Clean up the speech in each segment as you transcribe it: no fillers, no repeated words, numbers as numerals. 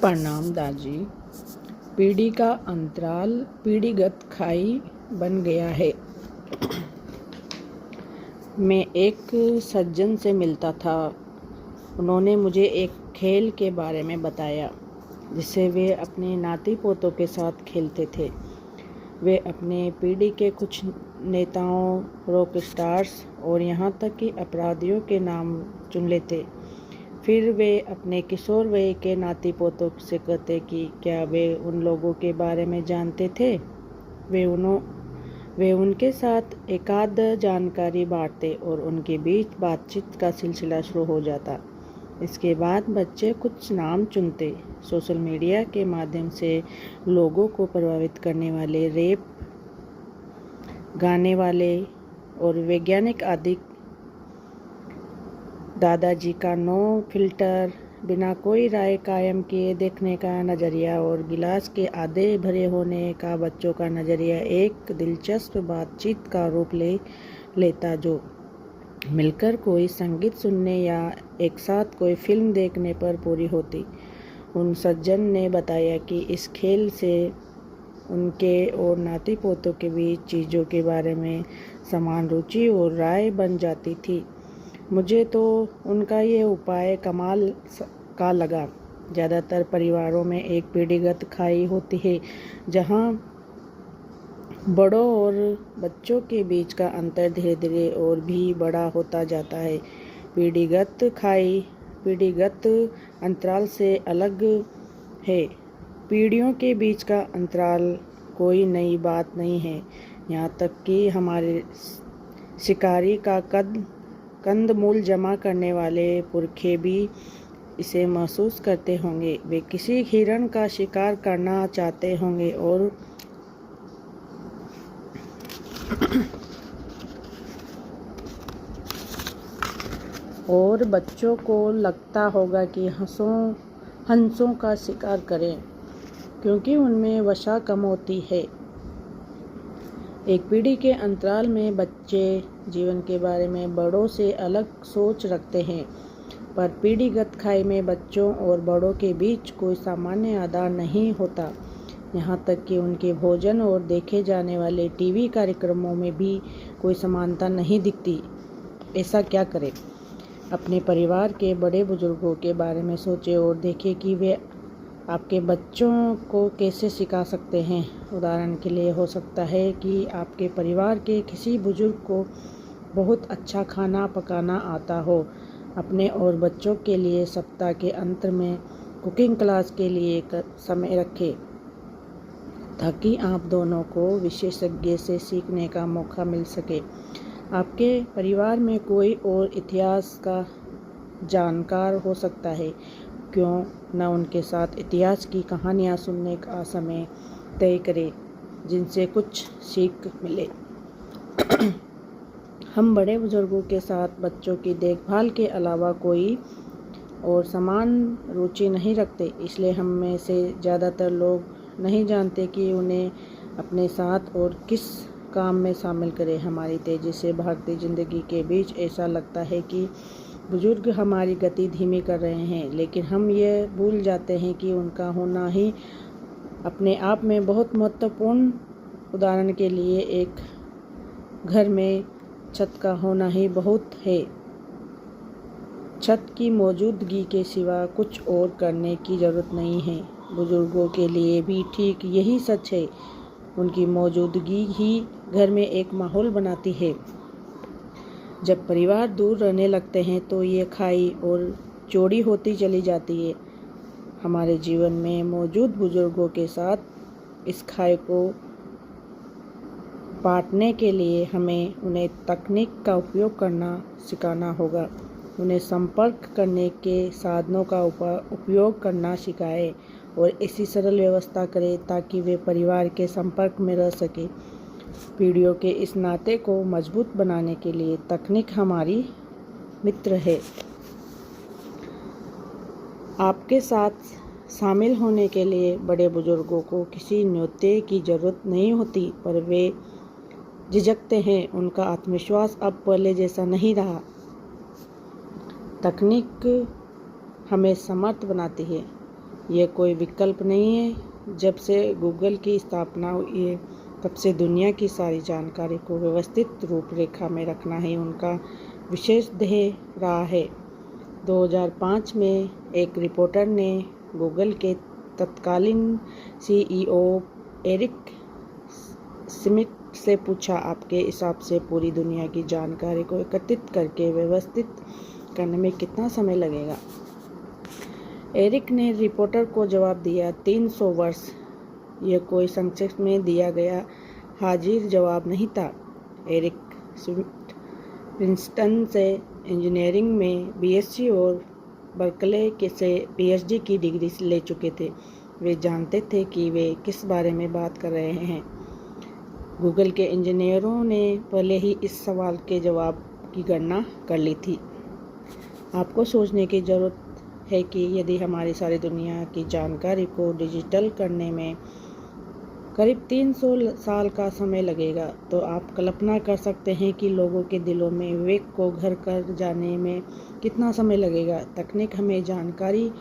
प्रणाम दादी। पीढ़ी का अंतराल पीढ़ीगत खाई बन गया है। मैं एक सज्जन से मिलता था। उन्होंने मुझे एक खेल के बारे में बताया जिसे वे अपने नाती पोतों के साथ खेलते थे। वे अपने पीढ़ी के कुछ नेताओं, रॉक स्टार्स और यहाँ तक कि अपराधियों के नाम चुन लेते। फिर वे अपने किशोर वय के नाती पोतों से कहते कि क्या वे उन लोगों के बारे में जानते थे। वे उनके साथ एकाध जानकारी बांटते और उनके बीच बातचीत का सिलसिला शुरू हो जाता। इसके बाद बच्चे कुछ नाम चुनते। सोशल मीडिया के माध्यम से लोगों को प्रभावित करने वाले रैप गाने वाले और वैज्ञानिक आदि दादाजी का नो फिल्टर, बिना कोई राय कायम किए देखने का नज़रिया और गिलास के आधे भरे होने का बच्चों का नज़रिया एक दिलचस्प बातचीत का रूप ले लेता, जो मिलकर कोई संगीत सुनने या एक साथ कोई फिल्म देखने पर पूरी होती। उन सज्जन ने बताया कि इस खेल से उनके और नाती पोतों के बीच चीज़ों के बारे में समान रुचि और राय बन जाती थी। मुझे तो उनका ये उपाय कमाल का लगा। ज़्यादातर परिवारों में एक पीढ़ीगत खाई होती है जहाँ बड़ों और बच्चों के बीच का अंतर धीरे धीरे और भी बड़ा होता जाता है। पीढ़ीगत खाई पीढ़ीगत अंतराल से अलग है। पीढ़ियों के बीच का अंतराल कोई नई बात नहीं है। यहाँ तक कि हमारे शिकारी का कंदमूल जमा करने वाले पुरखे भी इसे महसूस करते होंगे। वे किसी हिरण का शिकार करना चाहते होंगे और बच्चों को लगता होगा कि हंसों का शिकार करें, क्योंकि उनमें वसा कम होती है। एक पीढ़ी के अंतराल में बच्चे जीवन के बारे में बड़ों से अलग सोच रखते हैं, पर पीढ़ीगत खाई में बच्चों और बड़ों के बीच कोई सामान्य आधार नहीं होता। यहाँ तक कि उनके भोजन और देखे जाने वाले टीवी कार्यक्रमों में भी कोई समानता नहीं दिखती। ऐसा क्या करें? अपने परिवार के बड़े बुजुर्गों के बारे में सोचें और देखें कि वे आपके बच्चों को कैसे सिखा सकते हैं। उदाहरण के लिए हो सकता है कि आपके परिवार के किसी बुजुर्ग को बहुत अच्छा खाना पकाना आता हो। अपने और बच्चों के लिए सप्ताह के अंत में कुकिंग क्लास के लिए एक समय रखें, ताकि आप दोनों को विशेषज्ञ से सीखने का मौका मिल सके। आपके परिवार में कोई और इतिहास का जानकार हो सकता है। क्यों न उनके साथ इतिहास की कहानियाँ सुनने का समय तय करें, जिनसे कुछ सीख मिले। हम बड़े बुजुर्गों के साथ बच्चों की देखभाल के अलावा कोई और समान रुचि नहीं रखते, इसलिए हम में से ज़्यादातर लोग नहीं जानते कि उन्हें अपने साथ और किस काम में शामिल करें। हमारी तेज़ी से भागती ज़िंदगी के बीच ऐसा लगता है कि बुजुर्ग हमारी गति धीमी कर रहे हैं, लेकिन हम ये भूल जाते हैं कि उनका होना ही अपने आप में बहुत महत्वपूर्ण। उदाहरण के लिए एक घर में छत का होना ही बहुत है। छत की मौजूदगी के सिवा कुछ और करने की ज़रूरत नहीं है। बुजुर्गों के लिए भी ठीक यही सच है। उनकी मौजूदगी ही घर में एक माहौल बनाती है। जब परिवार दूर रहने लगते हैं तो ये खाई और चौड़ी होती चली जाती है। हमारे जीवन में मौजूद बुजुर्गों के साथ इस खाई को पाटने के लिए हमें उन्हें तकनीक का उपयोग करना सिखाना होगा। उन्हें संपर्क करने के साधनों का उपयोग करना सिखाएं और ऐसी सरल व्यवस्था करें ताकि वे परिवार के संपर्क में रह सके। पीढ़ियों के इस नाते को मजबूत बनाने के लिए तकनीक हमारी मित्र है। आपके साथ शामिल होने के लिए बड़े बुजुर्गों को किसी न्योते की ज़रूरत नहीं होती, पर वे झिझकते हैं। उनका आत्मविश्वास अब पहले जैसा नहीं रहा। तकनीक हमें समर्थ बनाती है, यह कोई विकल्प नहीं है। जब से गूगल की स्थापना हुई है तब से दुनिया की सारी जानकारी को व्यवस्थित रूपरेखा में रखना ही उनका विशेष ध्येय रहा है। 2005 में एक रिपोर्टर ने गूगल के तत्कालीन CEO एरिक स्मिथ से पूछा, आपके हिसाब से पूरी दुनिया की जानकारी को एकत्रित करके व्यवस्थित करने में कितना समय लगेगा? एरिक ने रिपोर्टर को जवाब दिया, 300 वर्ष। यह कोई संक्षेप में दिया गया हाजिर जवाब नहीं था। एरिक स्मिथ प्रिंसटन से इंजीनियरिंग में BSc और बर्कले से PhD की डिग्री ले चुके थे। वे जानते थे कि वे किस बारे में बात कर रहे हैं। गूगल के इंजीनियरों ने पहले ही इस सवाल के जवाब की गणना कर ली थी। आपको सोचने की ज़रूरत है कि यदि हमारी सारी दुनिया की जानकारी को डिजिटल करने में करीब 300 साल का समय लगेगा, तो आप कल्पना कर सकते हैं कि लोगों के दिलों में विवेक को घर कर जाने में कितना समय लगेगा। तकनीक हमें जानकारी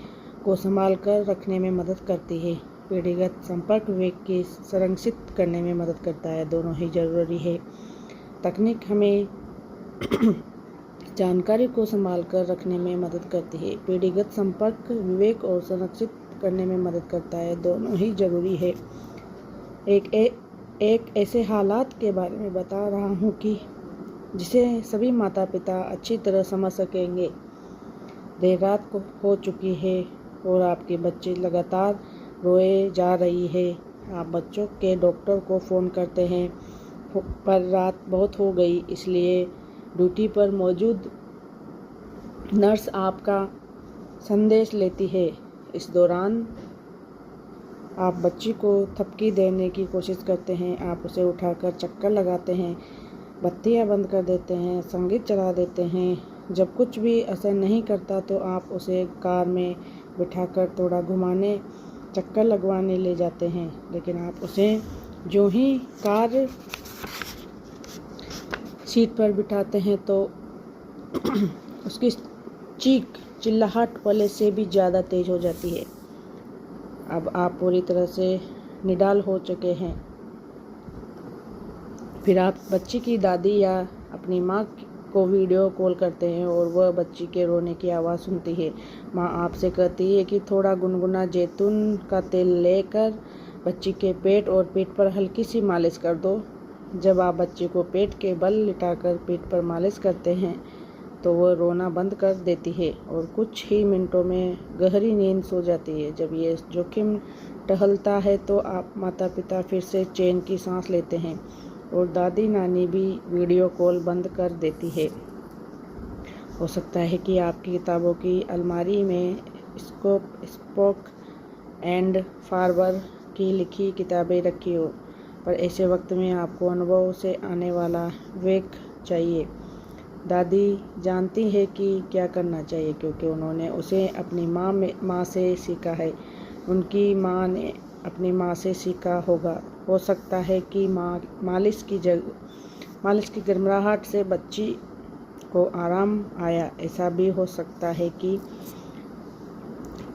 को संभाल कर रखने में मदद करती है। पीढ़ीगत संपर्क विवेक की संरक्षित करने में मदद करता है। दोनों ही जरूरी है। तकनीक हमें जानकारी को संभाल कर रखने में मदद करती है। पीढ़ीगत संपर्क विवेक और संरक्षित करने में मदद करता है। दोनों ही जरूरी है। एक ऐसे हालात के बारे में बता रहा हूँ कि जिसे सभी माता पिता अच्छी तरह समझ सकेंगे। देर रात को हो चुकी है और आपके बच्चे लगातार रोए जा रही है। आप बच्चों के डॉक्टर को फ़ोन करते हैं, पर रात बहुत हो गई, इसलिए ड्यूटी पर मौजूद नर्स आपका संदेश लेती है। इस दौरान आप बच्ची को थपकी देने की कोशिश करते हैं। आप उसे उठाकर चक्कर लगाते हैं, बत्तियां बंद कर देते हैं, संगीत चला देते हैं। जब कुछ भी असर नहीं करता तो आप उसे कार में बिठाकर थोड़ा घुमाने, चक्कर लगवाने ले जाते हैं। लेकिन आप उसे जो ही कार सीट पर बिठाते हैं तो उसकी चिल्लाहट पहले से भी ज़्यादा तेज हो जाती है। अब आप पूरी तरह से निडाल हो चुके हैं। फिर आप बच्ची की दादी या अपनी माँ को वीडियो कॉल करते हैं और वह बच्ची के रोने की आवाज़ सुनती है। माँ आपसे कहती है कि थोड़ा गुनगुना जैतून का तेल लेकर बच्ची के पेट और पीठ पर हल्की सी मालिश कर दो। जब आप बच्ची को पेट के बल लिटाकर पीठ पर मालिश करते हैं तो वह रोना बंद कर देती है और कुछ ही मिनटों में गहरी नींद सो जाती है। जब ये जोखिम टहलता है तो आप माता पिता फिर से चैन की सांस लेते हैं और दादी नानी भी वीडियो कॉल बंद कर देती है। हो सकता है कि आपकी किताबों की अलमारी में स्पोक एंड फार्बर की लिखी किताबें रखी हो, पर ऐसे वक्त में आपको अनुभव से आने वाला विवेक चाहिए। दादी जानती है कि क्या करना चाहिए क्योंकि उन्होंने उसे अपनी माँ से सीखा है। उनकी माँ ने अपनी माँ से सीखा होगा। हो सकता है कि मालिश की गर्माहट से बच्ची को आराम आया। ऐसा भी हो सकता है कि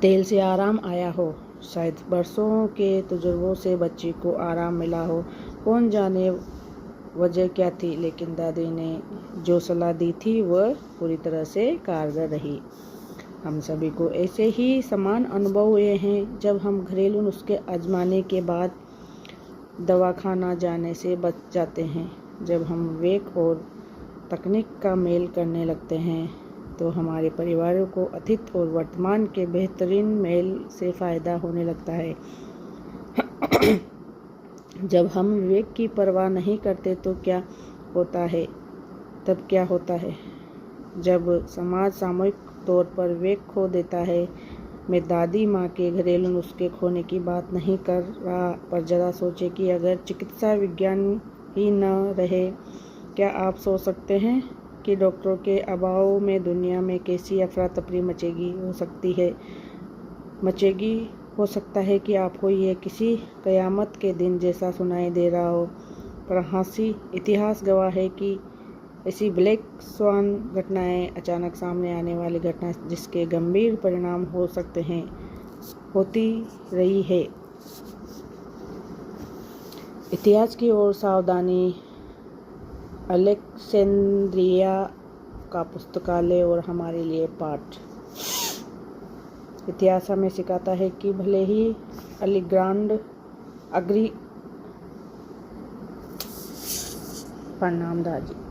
तेल से आराम आया हो। शायद बरसों के तजुर्बों से बच्ची को आराम मिला हो। कौन जाने वजह क्या थी, लेकिन दादी ने जो सलाह दी थी वह पूरी तरह से कारगर रही। हम सभी को ऐसे ही समान अनुभव हुए हैं जब हम घरेलू नुस्खे आजमाने के बाद दवाखाना जाने से बच जाते हैं। जब हम विवेक और तकनीक का मेल करने लगते हैं तो हमारे परिवारों को अतीत और वर्तमान के बेहतरीन मेल से फ़ायदा होने लगता है। जब हम विवेक की परवाह नहीं करते तो क्या होता है? तब क्या होता है जब समाज सामूहिक तौर पर विवेक खो देता है? मैं दादी माँ के घरेलू नुस्खे खोने की बात नहीं कर रहा, पर ज़रा सोचें कि अगर चिकित्सा विज्ञान ही न रहे, क्या आप सोच सकते हैं कि डॉक्टरों के अभाव में दुनिया में कैसी अफरा तफरी मचेगी। हो सकता है कि आपको ये किसी क़यामत के दिन जैसा सुनाई दे रहा हो, पर इतिहास गवाह है कि ऐसी ब्लैक स्वान घटनाएं, अचानक सामने आने वाली घटना जिसके गंभीर परिणाम हो सकते हैं, होती रही है। इतिहास की ओर सावधानी। अलेक्जेंड्रिया का पुस्तकालय और हमारे लिए पाठ। इतिहास हमें सिखाता है कि भले ही अलेक्जेंडर प्रणाम दादी।